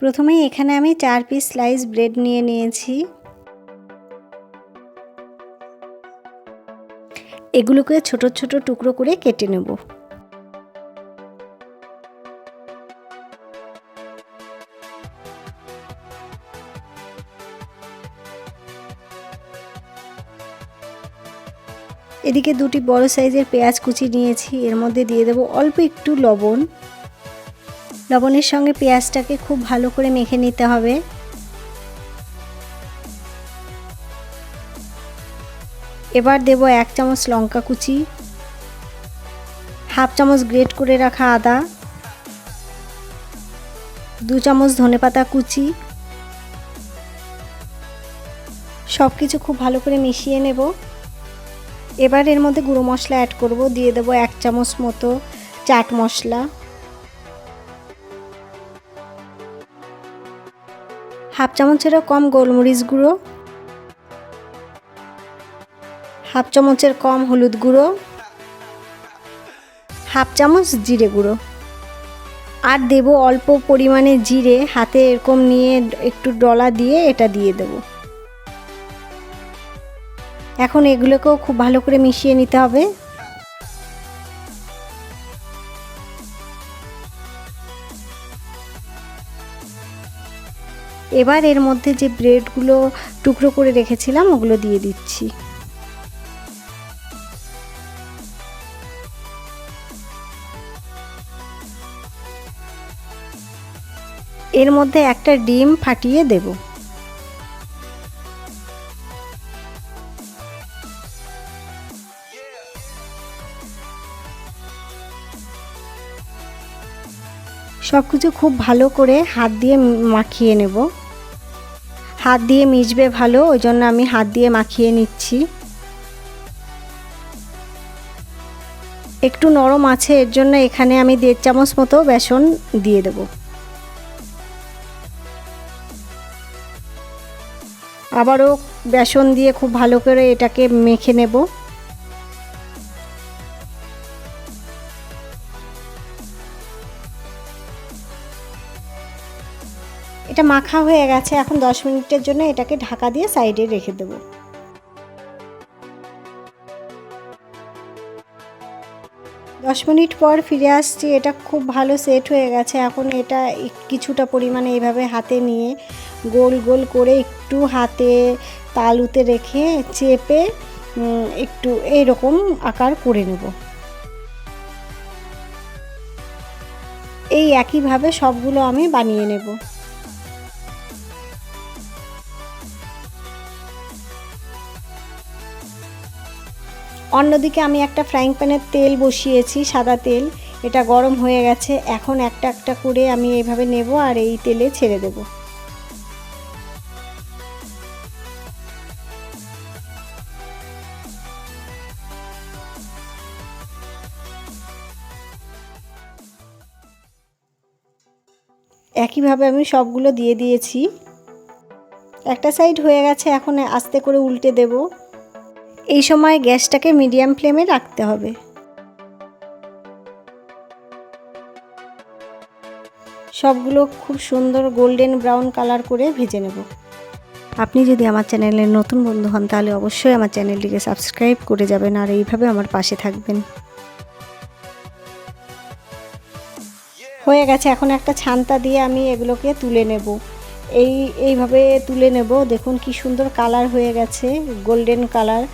প্রথমেই এখানে আমি 4 পিস স্লাইস ব্রেড নিয়ে নিয়েছি। এগুলোকে ছোট ছোট টুকরো করে কেটে নেব। এদিকে দুটি বড় সাইজের পেঁয়াজ কুচি নিয়েছি, এর মধ্যে দিয়ে দেব অল্প একটু লবণ। লবণের সঙ্গে পেঁয়াজটাকে খুব ভালো করে মেখে নিতে হবে। এবার দেব 1 চামচ লঙ্কা কুচি, হাফ চামচ গ্রেট করে রাখা আদা, 2 চামচ ধনেপাতা কুচি। সব কিছু খুব ভালো করে মিশিয়ে নেব। এবার এর মধ্যে গুঁড়ো মশলা অ্যাড করব। দিয়ে দেব 1 চামচ মতো চাট মশলা, হাফ চামচেরও কম গোলমরিচ গুঁড়ো, হাফ চামচের কম হলুদ গুঁড়ো, হাফ চামচ জিরে গুঁড়ো, আর দেব অল্প পরিমাণে জিরে হাতে এরকম নিয়ে একটু ডলা দিয়ে এটা দিয়ে দেব। এখন এগুলোকেও খুব ভালো করে মিশিয়ে নিতে হবে। এবার এর মধ্যে যে ব্রেডগুলো টুকরো করে রেখেছিলাম ওগুলো দিয়ে দিচ্ছি। এর মধ্যে একটা ডিম ফাটিয়ে দেব। সবকিছু খুব ভালো করে হাত দিয়ে মাখিয়ে নেব। হাত দিয়ে মিশবে ভালো, ওই জন্য আমি হাত দিয়ে মাখিয়ে নিচ্ছি। একটু নরম আছে, এর জন্য এখানে আমি 1.5 চামচ মতো বেসন দিয়ে দেব। আবারও বেসন দিয়ে খুব ভালো করে এটাকে মেখে নেব। এটা মাখা হয়ে গেছে, এখন 10 মিনিটের জন্য এটাকে ঢাকা দিয়ে সাইডে রেখে দেব। 10 মিনিট পর ফিরে আসছি। এটা খুব ভালো সেট হয়ে গেছে। এখন এটা কিছুটা পরিমাণে এইভাবে হাতে নিয়ে গোল গোল করে একটু হাতে তালুতে রেখে চেপে একটু এইরকম আকার করে নেব। এই একইভাবে সবগুলো আমি বানিয়ে নেব। অন্যদিকে আমি একটা ফ্রাইং প্যানে তেল বসিয়েছি, সাদা তেল। এটা গরম হয়ে গেছে। এখন একটা একটা করে আমি এইভাবে নেব আর এই তেলে ছেড়ে দেব। একইভাবে আমি সবগুলো দিয়ে দিয়েছি। একটা সাইড হয়ে গেছে, এখন আস্তে করে উল্টে দেব। এই সময় গ্যাসটাকে মিডিয়াম ফ্লেমে রাখতে হবে। সবগুলো খুব সুন্দর গোল্ডেন ব্রাউন কালার করে ভেজে নেব। আপনি যদি আমার চ্যানেলের নতুন বন্ধু হন তাহলে অবশ্যই আমার চ্যানেলটিকে সাবস্ক্রাইব করে যাবেন আর এইভাবে আমার পাশে থাকবেন। হয়ে গেছে, এখন একটা ছান্তা দিয়ে আমি এগুলোকে তুলে নেব। এইভাবে তুলে নেব। দেখুন কি সুন্দর কালার হয়ে গেছে, গোল্ডেন কালার,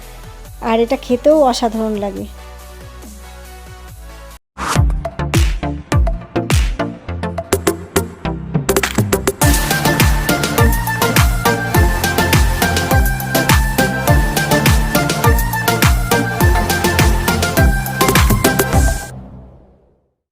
আর এটা খেতেও অসাধারণ লাগে।